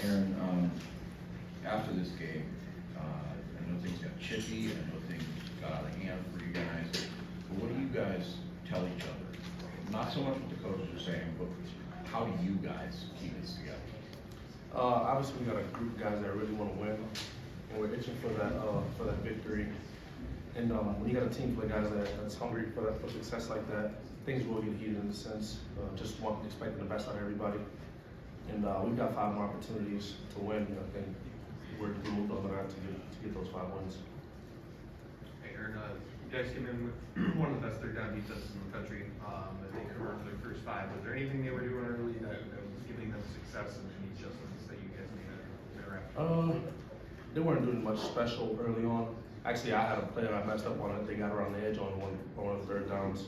Aaron, after this game, I know things got chippy, I know things got out of hand for you guys, but what do you guys tell each other? Not so much what the coaches are saying, but how do you guys keep this together? Obviously, we got a group of guys that really want to win, and we're itching for that victory. And when you got a team full of guys that's hungry for success like that, things will get heated in a sense. Just expecting the best out of everybody. And we've got 5 more opportunities to win. I think we're moved on that to get those 5 wins. Hey Aaron, you guys came in with one of the best third down defenses in the country. I think for their first 5. Was there anything they were doing early that was giving them success, and any adjustments that you guys made thereafter? They weren't doing much special early on. Actually, I had a play that I messed up on it. They got around the edge on one of the third downs.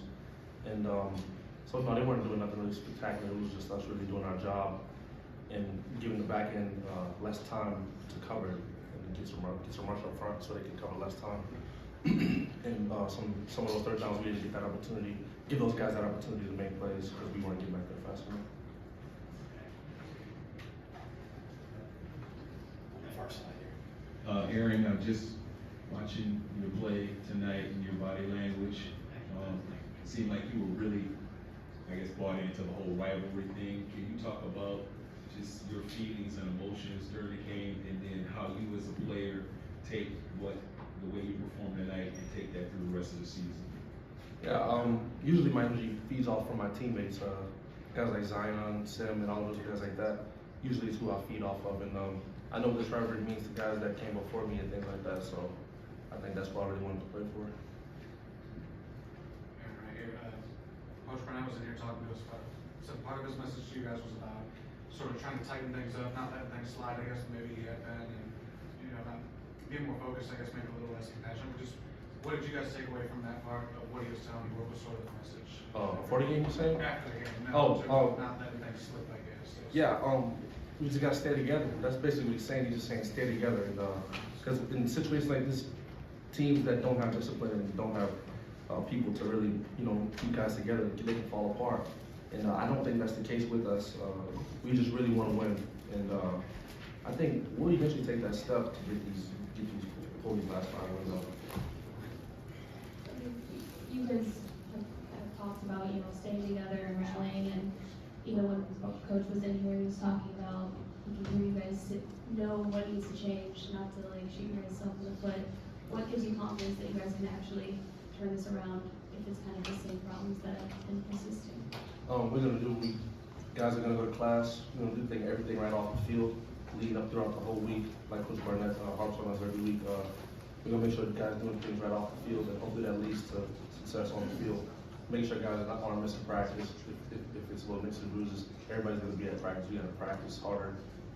And so no, they weren't doing nothing really spectacular. It was just us really doing our job and giving the back end less time to cover and get some rush up front so they can cover less time. And some of those third downs, we didn't get that opportunity, give those guys that opportunity to make plays because we weren't getting back there fast enough. Aaron, just watching your play tonight and your body language, it seemed like you were really, I guess, bought into the whole rivalry thing. Can you talk about just your feelings and emotions during the game, and then how you as a player take the way you perform tonight and take that through the rest of the season? Yeah, usually my energy feeds off from my teammates, guys like Zion, Sim, and all those guys like that. Usually it's who I feed off of, and I know what this rivalry means to guys that came before me and things like that, so I think that's what I really wanted to play for. Aaron, right here, Coach Burnett was in here talking to us about, so part of his message to you guys was about sort of trying to tighten things up, not letting things slide, I guess, maybe he had been, and, you know, not being more focused, I guess, maybe a little less compassionate, but just, what did you guys take away from that part of what he was telling you? What was sort of the message? Before the game, you saying? After the game, not letting things slip, I guess. Yeah, we just gotta stay together. That's basically what he's saying. He's just saying stay together. And because in situations like this, teams that don't have discipline and don't have people to really, keep guys together, they can fall apart. And I don't think that's the case with us. We just really want to win. And I think we'll eventually take that step to get these pull these last 5 wins out. You guys have talked about, staying together and rallying, and when Coach was in here, he was talking about he can hear you guys know what needs to change, not to shoot yourself in the foot. What gives you confidence that you guys can actually turn this around if it's kind of the same problems that have been persisting? We're gonna do. Guys are gonna go to class. We're gonna do everything right off the field, leading up throughout the whole week, like Coach Burnett harps on us every week. We're gonna make sure the guys doing things right off the field, and hopefully that leads to success on the field. Make sure guys aren't missing practice. If it's little nicks and bruises, everybody's gonna be at practice. We gotta practice harder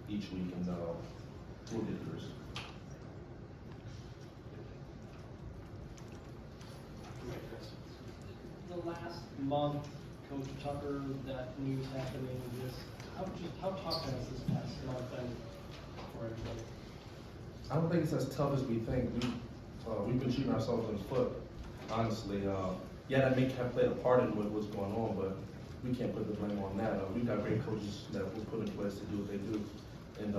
each week, and we'll get through this. The last month, Coach Tucker, that news happening, how tough has this past month been for everybody? I don't think it's as tough as we think. We've been shooting ourselves in the foot, honestly. Yeah, that may have played a part in what's going on, but we can't put the blame on that. We've got great coaches that we'll put in place to do what they do, and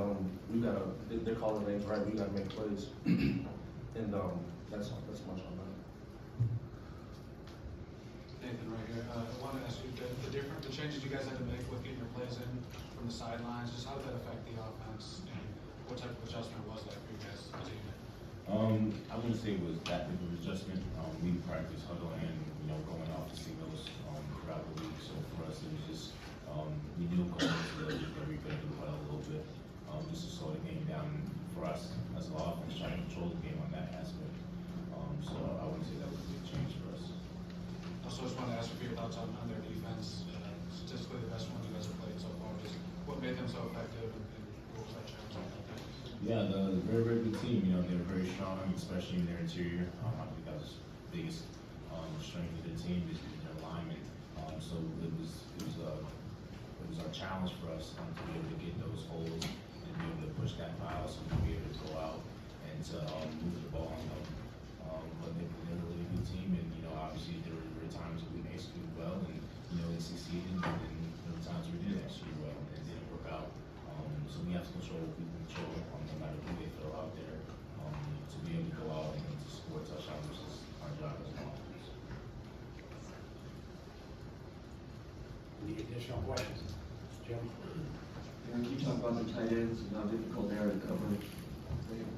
they're calling things right. We gotta make plays, and that's much on that. Nathan, right here. I wanted to ask you the changes you guys had to make with getting your plays in from the sidelines. Just how did that affect the offense, and what type of adjustment was that for you guys as a team? I wouldn't say it was that big of an adjustment. We practice huddling and going off the signals throughout the week. So for us, it was just we knew going into the week that we could do huddle a little bit, just to slow the game down for us as a offense, trying to control the game on that aspect. So I wouldn't say that was a big change for us. Also, just wanted to ask you for your thoughts on their defense. Statistically, the best one you guys have played so far. Just what made them so effective, and what was that challenge like? Yeah, the very, very good team. They're very strong, especially in their interior. I think that was the biggest strength of the team is their alignment. So it was our challenge for us to be able to get those holes and be able to push that pile, so to be able to go out and to move the ball on them. But they're a really good team, and obviously there were times that we executed well, and they succeeded, and then there were times we didn't execute well, and it didn't work out. So we have to control what we control, no matter who they throw out there. To be able to go out and to score touchdowns is our job as an offense. Any additional questions? Jim? Aaron, can you talk about the tight ends and how difficult they are to cover?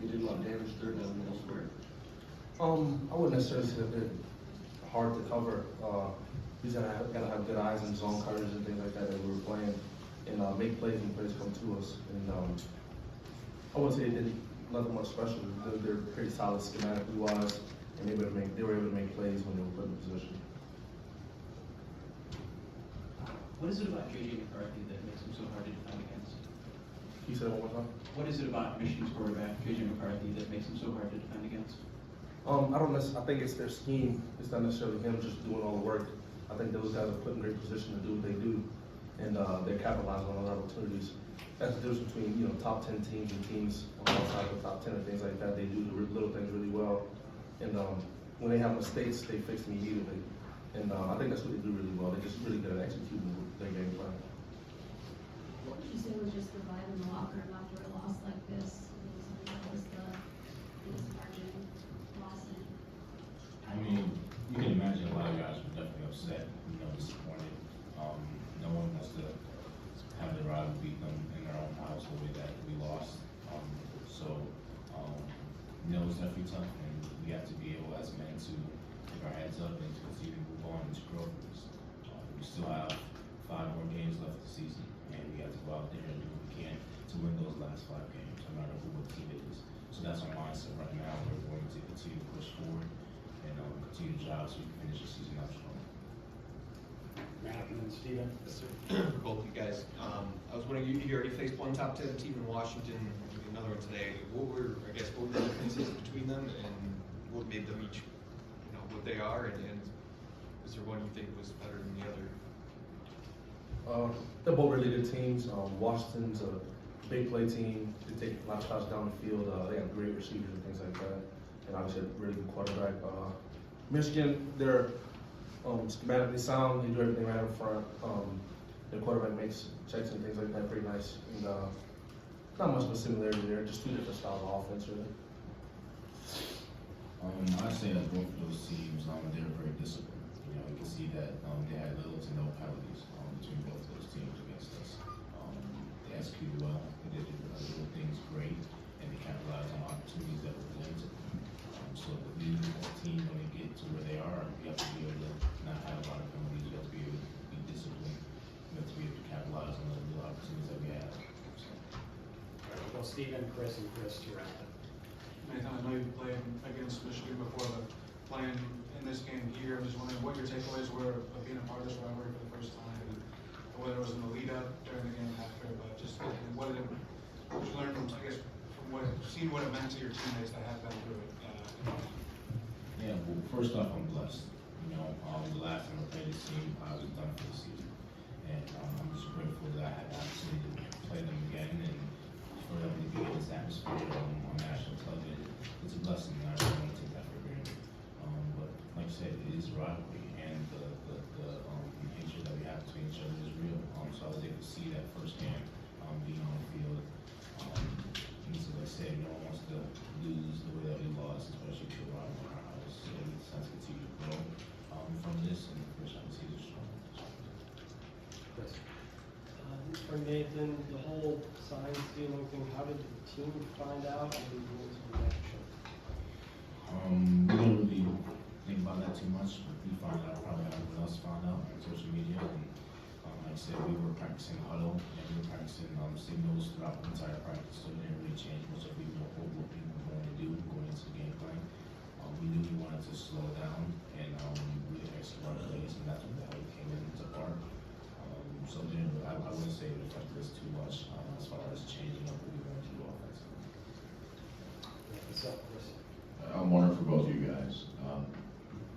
They did a lot of damage third down and elsewhere. I wouldn't necessarily say that they're hard to cover. He's gotta have good eyes and zone coverage and things like that that we were playing, and make plays when plays come to us. And I wouldn't say they did nothing much special. They're pretty solid schematically wise, and they were able to make plays when they were put in position. What is it about J.J. McCarthy that makes him so hard to defend against? Can you say that one more time? What is it about Michigan's quarterback, J.J. McCarthy, that makes him so hard to defend against? I think it's their scheme. It's not necessarily him just doing all the work. I think those guys are put in great position to do what they do, and they're capitalizing on a lot of opportunities. That's the difference between top 10 teams and teams on outside of the top 10 and things like that. They do the little things really well, and when they have mistakes, they fix them immediately. And I think that's what they do really well. They're just really good at executing their game plan. What would you say was just the vibe in the locker room after a loss like this? What was the biggest margin loss in? I mean, you can imagine a lot of guys were definitely upset, disappointed. No one wants to have their rival beat them in their own house the way that we lost. It's definitely tough, and we have to be able as men to pick our heads up and to continue to move on and to grow from this. We still have 5 more games left this season, and we have to go out there and do what we can to win those last 5 games, no matter who what team it is. So that's our mindset right now. We're going to continue to push forward and continue to drive so we can finish the season out strong. Matt and then Steven. For both of you guys. I was wondering, you already faced one top 10 team in Washington, another one today. What were the differences between them, and what made them each, what they are, and is there one you think was better than the other? They're both really good teams. Washington's a big play team. They take a lot of shots down the field. They have great receivers and things like that, and obviously a really good quarterback. Michigan, they're schematically sound. They do everything right up front. Their quarterback makes checks and things like that pretty nice. And not much of a similarity there, just 2 different styles of offense, really. I'd say that both of those teams, they're very disciplined. You can see that they had little to no penalties between both of those teams against us. They executed well. They did little things great, and they capitalized on opportunities that were presented to them. So the lead team, when they get to where they are, you have to be able to not have a lot of penalties. You have to be able to be disciplined. You have to be able to capitalize on the little opportunities that we have. Well, Steven, Chris, and Chris, you're at it. Nathan, I know you've played against Michigan before, but playing in this game here, I'm just wondering what your takeaways were of being a part of this rivalry for the first time, and whether it was in the lead up, during the game, after, but just what did you learn from, I guess, from seeing what it meant to your teammates that have been through it? Yeah, well, first off, I'm blessed. The last time I played this team, I was done for the season. And I'm just grateful that I had the opportunity to play them again and for them to be in this atmosphere on national television. It's a blessing, and I really want to take that for granted. But like I said, it is a rivalry, and the hatred that we have between each other is real. So I was able to see that firsthand being on the field. And so like I said, no one wants to lose the way that we lost, especially to a rival in our house. So it makes sense to continue to grow from this, and finish out the season strong. For Nathan, the whole sign stealing thing, how did the team find out and the rules reaction? We didn't really think about that too much, but we found out probably how everyone else found out on social media. And like I said, we were practicing huddle, and we were practicing signals throughout the entire practice, so it didn't really change much of what people were going to do going into the game plan. We knew we wanted to slow down and really execute our plays, and that's what we came into part. So I wouldn't say it affected us too much as far as changing up what we want to do offensively. What's up, Chris? I'm wondering for both of you guys,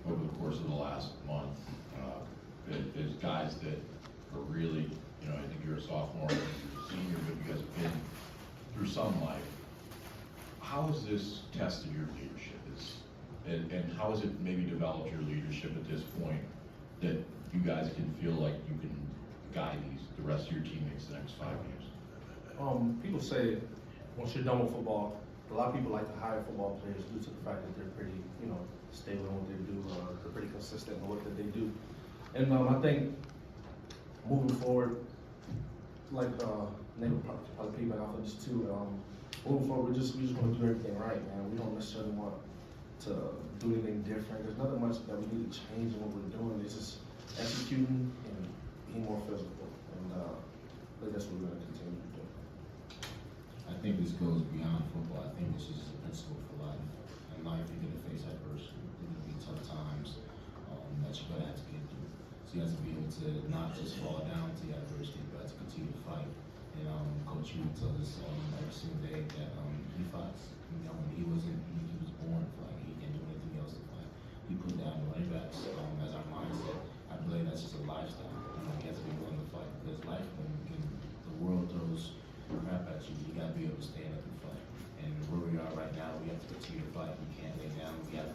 over the course of the last month, there's guys that are really, I think you're a sophomore, you're a senior, but you guys have been through some life. How has this tested your leadership? And how has it maybe developed your leadership at this point that you guys can feel like you can guide the rest of your teammates the next 5 years? People say, once you're done with football, a lot of people like to hire football players due to the fact that they're pretty, stable in what they do, they're pretty consistent in the work that they do. And, I think moving forward, like, Nate will probably piggyback off of this too, moving forward, we just want to do everything right, man. We don't necessarily want to do anything different. There's nothing much that we need to change in what we're doing. It's just executing and being more physical. And, I think that's what we're gonna continue to do. I think this goes beyond football. I think this is a principle for life. In life, you're gonna face adversity. There's gonna be tough times that you're gonna have to get through. So you have to be able to not just fall down to the adversity, but to continue to fight. And Coach Reed tells us every single day that he fights. When he was born fighting. He didn't do anything else to fight. He put down running backs as our mindset. I believe that's just a lifestyle. He has to be willing to fight because life, when the world throws crap at you, you gotta be able to stand up and fight. And where we are right now, we have to continue to fight. We can't lay down. We have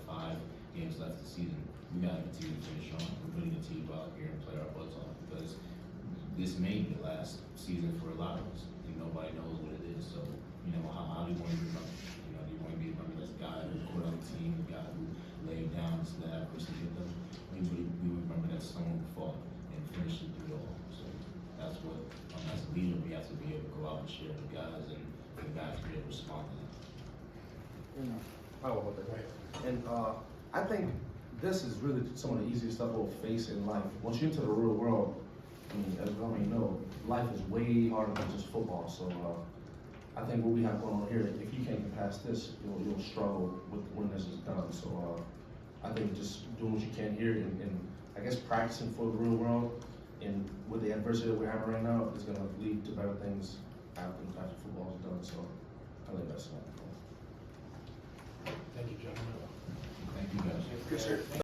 5 games left this season. We gotta continue to finish on. We're really continue to go out here and play our butts off because this may be the last season for a lot of us, and nobody knows what it is. So, how do you want to be remembered? Do you want to be remembered as a guy who quit on the team, the guy who laid down so that adversity hit them? We remember that someone who fought and finished it through it all. So that's what, as a leader, we have to be able to go out and share with guys, and for the guys to be able to respond to that. And I think this is really some of the easiest stuff we'll face in life. Once you're into the real world, as we already know, life is way harder than just football. So I think what we have going on here, if you can't get past this, you'll struggle with when this is done. So I think just doing what you can here and I guess practicing for the real world and with the adversity that we're having right now is going to lead to better things after football is done. So I think that's all. Thank you, gentlemen. Thank you guys. Appreciate it.